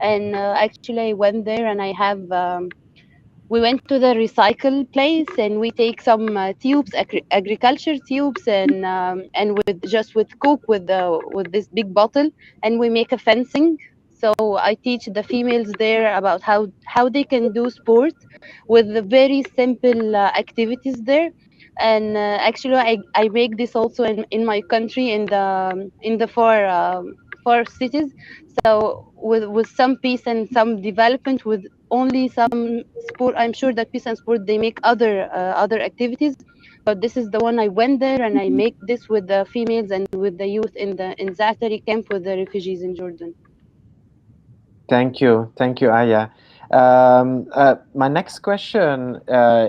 and actually I went there, and I have we went to the recycle place, and we take some tubes, agriculture tubes, and with Coke with this big bottle, and we make a fencing. So I teach the females there about how they can do sport with the very simple activities there. And actually, I make this also in my country in the far cities. So with some peace and some development, with only some sport, I'm sure that peace and sport they make other activities. But this is the one I went there and I make this with the females and with the youth in Zaatari camp with the refugees in Jordan. Thank you, Aya. My next question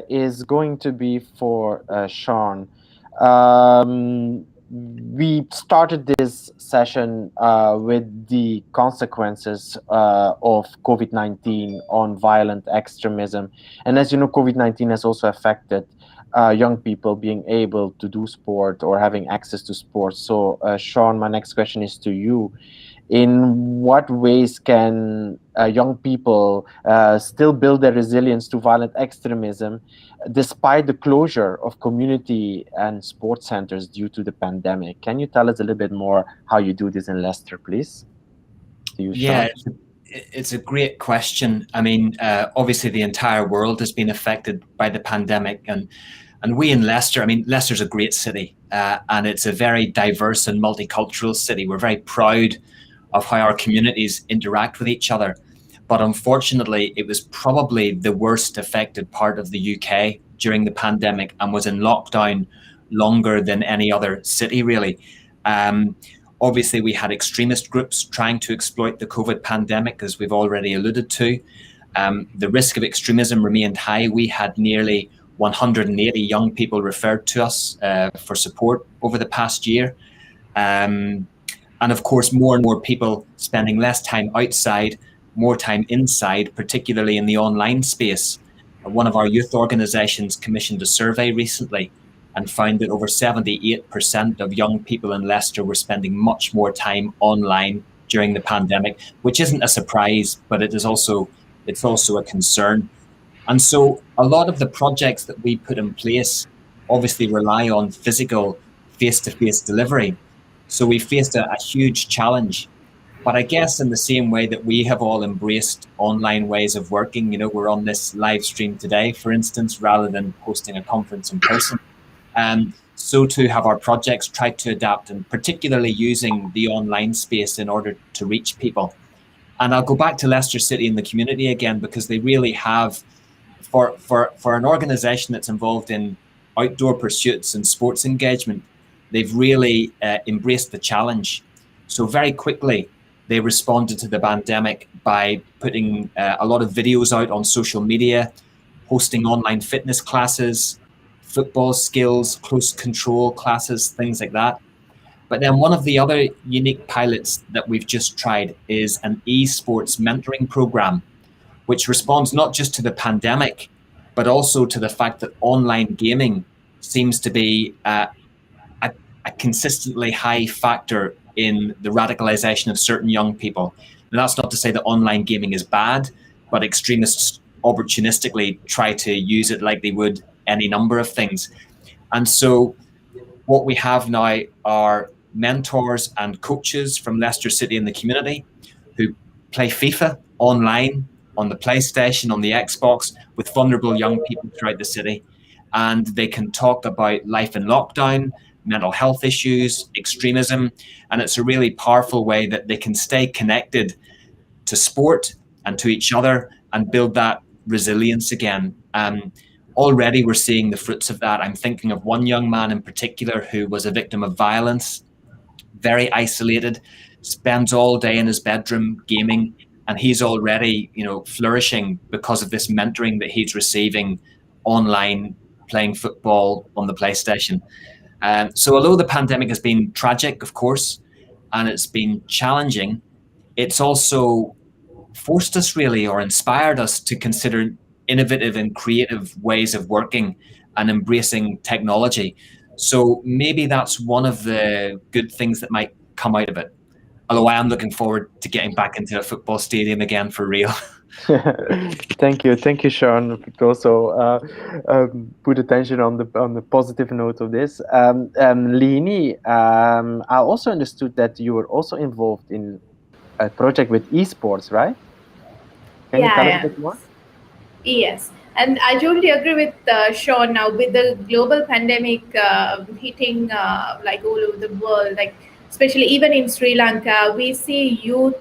is going to be for Sean. We started this session with the consequences of COVID-19 on violent extremism. And as you know, COVID-19 has also affected young people being able to do sport or having access to sport. So, Sean, my next question is to you. In what ways can young people still build their resilience to violent extremism despite the closure of community and sports centers due to the pandemic? Can you tell us a little bit more how you do this in Leicester, please? Yeah, it's a great question. I mean, obviously the entire world has been affected by the pandemic, and we in Leicester, I mean, Leicester's a great city, and it's a very diverse and multicultural city. We're very proud of how our communities interact with each other. But unfortunately, it was probably the worst affected part of the UK during the pandemic and was in lockdown longer than any other city, really. Obviously, we had extremist groups trying to exploit the COVID pandemic, as we've already alluded to. The risk of extremism remained high. We had nearly 180 young people referred to us for support over the past year. And of course, more and more people spending less time outside, more time inside, particularly in the online space. One of our youth organizations commissioned a survey recently and found that over 78% of young people in Leicester were spending much more time online during the pandemic, which isn't a surprise, but it's also a concern. And so a lot of the projects that we put in place obviously rely on physical face-to-face delivery. So we faced a huge challenge. But I guess in the same way that we have all embraced online ways of working, you know, we're on this live stream today, for instance, rather than hosting a conference in person. So too have our projects tried to adapt, and particularly using the online space in order to reach people. And I'll go back to Leicester City and the community again, because they really have, for an organization that's involved in outdoor pursuits and sports engagement, they've really embraced the challenge. So very quickly, they responded to the pandemic by putting a lot of videos out on social media, hosting online fitness classes, football skills, close control classes, things like that. But then one of the other unique pilots that we've just tried is an esports mentoring program, which responds not just to the pandemic, but also to the fact that online gaming seems to be a consistently high factor in the radicalization of certain young people. And that's not to say that online gaming is bad, but extremists opportunistically try to use it like they would any number of things. And so what we have now are mentors and coaches from Leicester City and the community who play FIFA online, on the PlayStation, on the Xbox, with vulnerable young people throughout the city. And they can talk about life in lockdown, mental health issues, extremism, and it's a really powerful way that they can stay connected to sport and to each other and build that resilience again. Already we're seeing the fruits of that. I'm thinking of one young man in particular who was a victim of violence, very isolated, spends all day in his bedroom gaming, and he's already, you know, flourishing because of this mentoring that he's receiving online, playing football on the PlayStation. So although the pandemic has been tragic, of course, and it's been challenging, it's also forced us really, or inspired us to consider innovative and creative ways of working and embracing technology. So maybe that's one of the good things that might come out of it. Although I am looking forward to getting back into a football stadium again for real. Thank you, Sean. Also, put attention on the positive note of this. Lini, I also understood that you were also involved in project with esports, right? Can you tell us a bit more? Yes, and I totally agree with Sean. Now, with the global pandemic hitting like all over the world, like especially even in Sri Lanka, we see youth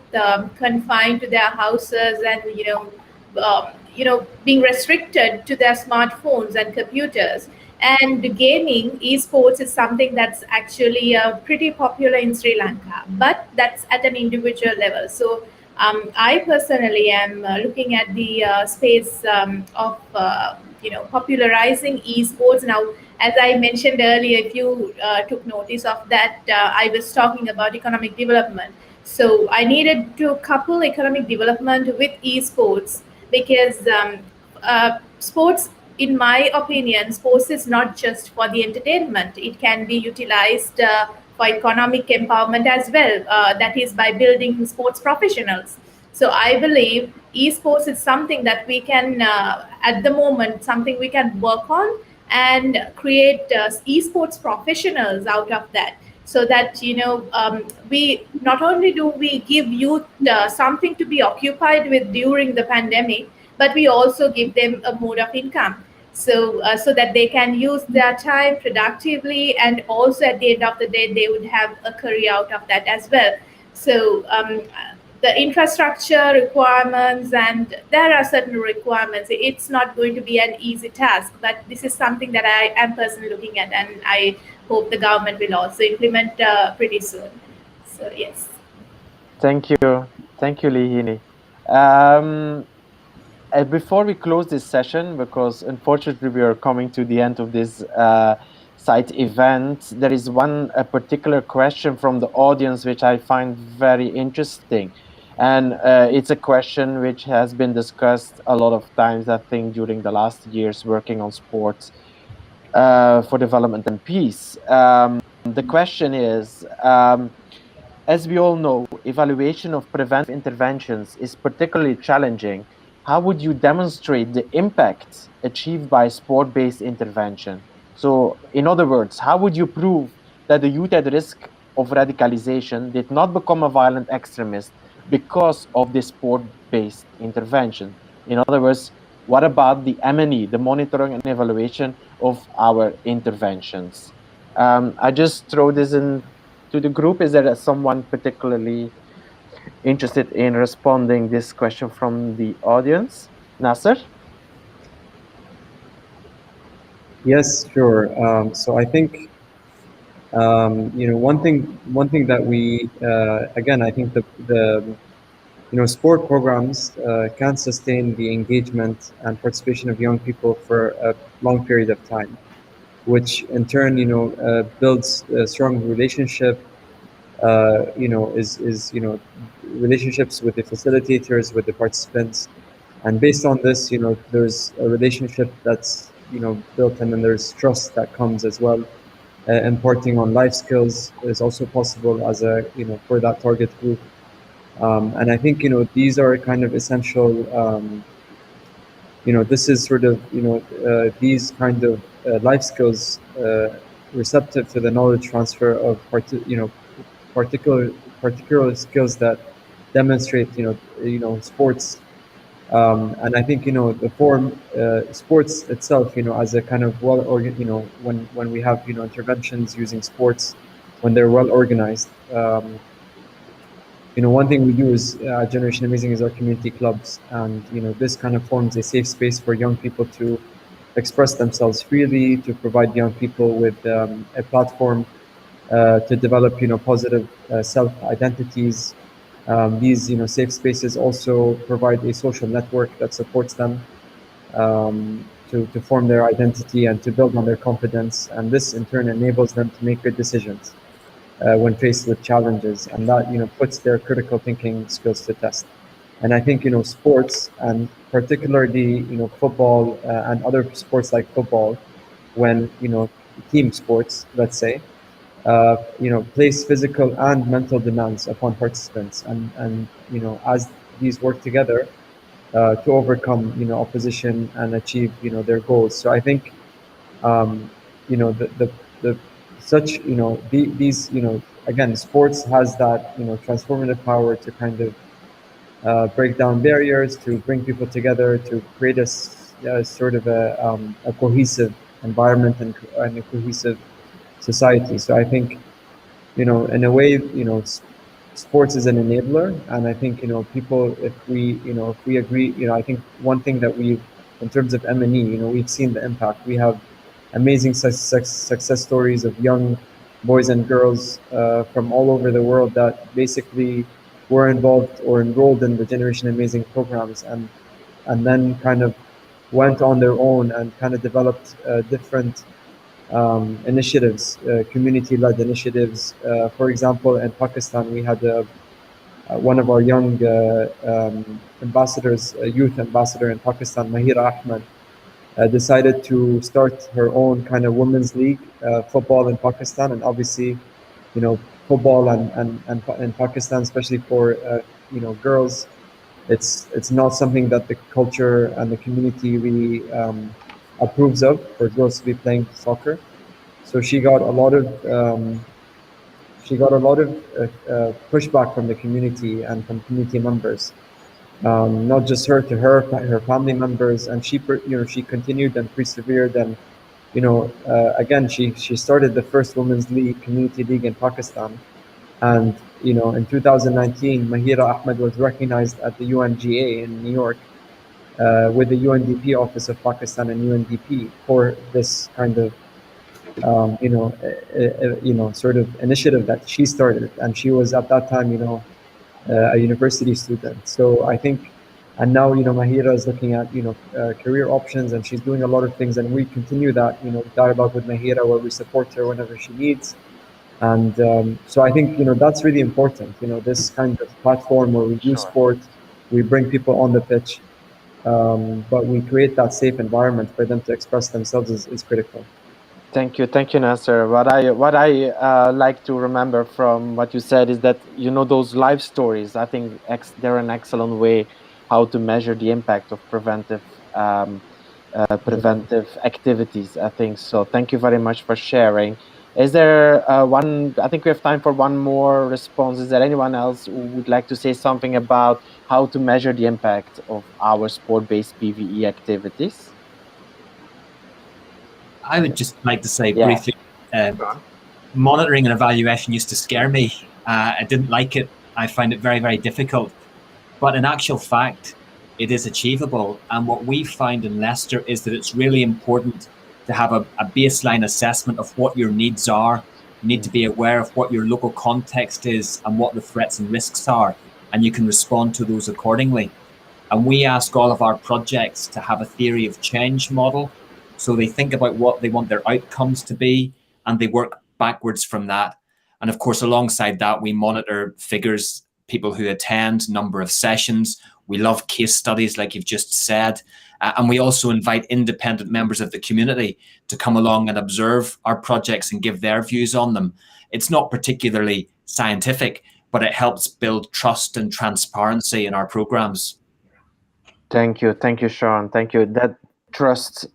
confined to their houses and being restricted to their smartphones and computers. And gaming, esports is something that's actually pretty popular in Sri Lanka, but that's at an individual level. So I personally am looking at the space of popularizing esports now. As I mentioned earlier, if you took notice of that, I was talking about economic development. So I needed to couple economic development with esports because sports, in my opinion, sports is not just for the entertainment. It can be utilized for economic empowerment as well. That is by building sports professionals. So I believe esports is something that we can, at the moment, something we can work on and create esports professionals out of that. So that we not only do we give youth something to be occupied with during the pandemic, but we also give them a mode of income. So that they can use their time productively, and also at the end of the day they would have a career out of that as well. So the infrastructure requirements, and there are certain requirements. It's not going to be an easy task, but this is something that I am personally looking at, and I hope the government will also implement pretty soon. So yes. Thank you, Lihini. Before we close this session, because unfortunately we are coming to the end of this site event, there is one particular question from the audience which I find very interesting. And it's a question which has been discussed a lot of times, I think, during the last years working on sports for development and peace. The question is, as we all know, evaluation of preventive interventions is particularly challenging. How would you demonstrate the impact achieved by sport-based intervention? So, in other words, how would you prove that the youth at risk of radicalization did not become a violent extremist because of this sport-based intervention? In other words, what about the M&E, the monitoring and evaluation of our interventions? I just throw this in to the group. Is there someone particularly interested in responding this question from the audience? Nasser? Yes, sure. So I think one thing that we again, I think the sport programs can sustain the engagement and participation of young people for a long period of time, which in turn builds a strong relationship. Is relationships with the facilitators, with the participants, and based on this, there's a relationship that's built, and then there's trust that comes as well. Imparting on life skills is also possible as a for that target group, and I think these are kind of essential. This is sort of these kind of life skills receptive to the knowledge transfer of particular skills that demonstrate sports, and I think the form sports itself as a kind of well organized, when we have interventions using sports, when they're well organized. One thing we do is Generation Amazing is our community clubs, and this kind of forms a safe space for young people to express themselves freely, to provide young people with a platform to develop positive self-identities. These safe spaces also provide a social network that supports them to form their identity and to build on their confidence, and this in turn enables them to make good decisions when faced with challenges, and that puts their critical thinking skills to test. And I think sports, and particularly football and other sports like football, when team sports, let's say, place physical and mental demands upon participants, and as these work together to overcome opposition and achieve their goals. So I think these again, sports has that, you know, transformative power to kind of break down barriers, to bring people together, to create a sort of a cohesive environment and a cohesive society. So I think, you know, in a way, you know, sports is an enabler, and I think, you know, people, if we agree, you know, I think one thing that we've, in terms of M&E, you know, we've seen the impact. We have amazing success stories of young boys and girls from all over the world that basically were involved or enrolled in the Generation Amazing programs, and then kind of went on their own and kind of developed different initiatives, community-led initiatives. For example, in Pakistan, we had one of our young ambassadors, a youth ambassador in Pakistan, Mahira Ahmed, decided to start her own kind of women's league, football in Pakistan. And obviously, you know, football and in Pakistan, especially for you know, girls, it's not something that the culture and the community really approves of, for girls to be playing soccer. So she got a lot of pushback from the community and from community members. Not just her, to her family members, and she, you know, she continued and persevered, and, you know, again, she started the first women's league, community league in Pakistan, and, you know, in 2019, Mahira Ahmed was recognized at the UNGA in New York with the UNDP Office of Pakistan and UNDP for this kind of you know, sort of initiative that she started, and she was at that time, you know, a university student. So I think, and now, you know, Mahira is looking at, you know, career options, and she's doing a lot of things, and we continue that, you know, dialogue with Mahira, where we support her whenever she needs. And so I think, you know, that's really important, you know, this kind of platform where we use sport, we bring people on the pitch, but we create that safe environment for them to express themselves is critical. Thank you, Nasser. What I like to remember from what you said is that, you know, those life stories, I think they're an excellent way how to measure the impact of preventive activities, I think. So thank you very much for sharing. Is there I think we have time for one more response. Is there anyone else who would like to say something about how to measure the impact of our sport-based PVE activities? I would just like to say briefly, monitoring and evaluation used to scare me. I didn't like it. I find it very, very difficult. But in actual fact, it is achievable. And what we find in Leicester is that it's really important to have a baseline assessment of what your needs are. You need to be aware of what your local context is and what the threats and risks are, and you can respond to those accordingly. And we ask all of our projects to have a theory of change model. So they think about what they want their outcomes to be, and they work backwards from that. And of course, alongside that, we monitor figures, people who attend, number of sessions. We love case studies, like you've just said. And we also invite independent members of the community to come along and observe our projects and give their views on them. It's not particularly scientific, but it helps build trust and transparency in our programs. Thank you, Sean. Thank you. That trust,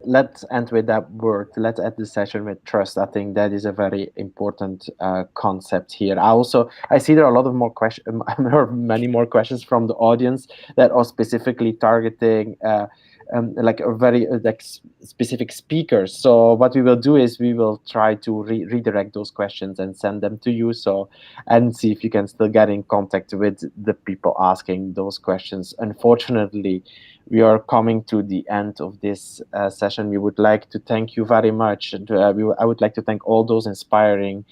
let's end with that word. Let's end the session with trust. I think that is a very important concept here. I see there are a lot of more questions, many more questions from the audience that are specifically targeting like a very specific speakers. So what we will do is we will try to redirect those questions and send them to you. So, and see if you can still get in contact with the people asking those questions. Unfortunately, we are coming to the end of this session. We would like to thank you very much. I would like to thank all those inspiring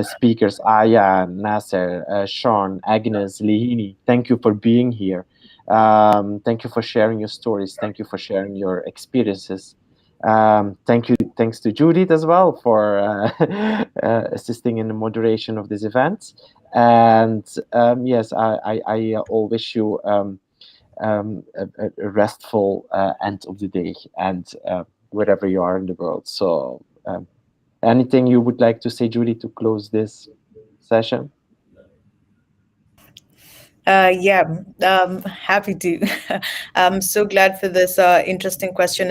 speakers, Aya, Nasser, Sean, Agnes, Lihini. Thank you for being here. Thank you for sharing your stories. Thank you for sharing your experiences. Thanks to Judith as well for assisting in the moderation of this event. And yes, I all wish you a restful end of the day and wherever you are in the world. So anything you would like to say, Judy, to close this session? Yeah, happy to. I'm so glad for this interesting question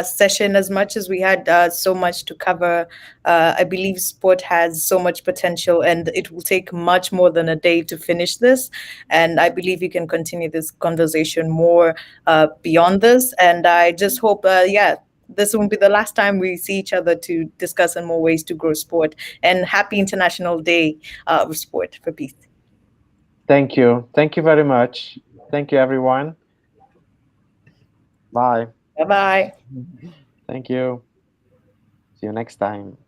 session. As much as we had so much to cover, I believe sport has so much potential, and it will take much more than a day to finish this. And I believe we can continue this conversation more beyond this. And I just hope, this won't be the last time we see each other to discuss on more ways to grow sport. And happy International Day of Sport for Peace. Thank you. Thank you very much. Thank you, everyone. Bye. Bye-bye. Thank you. See you next time.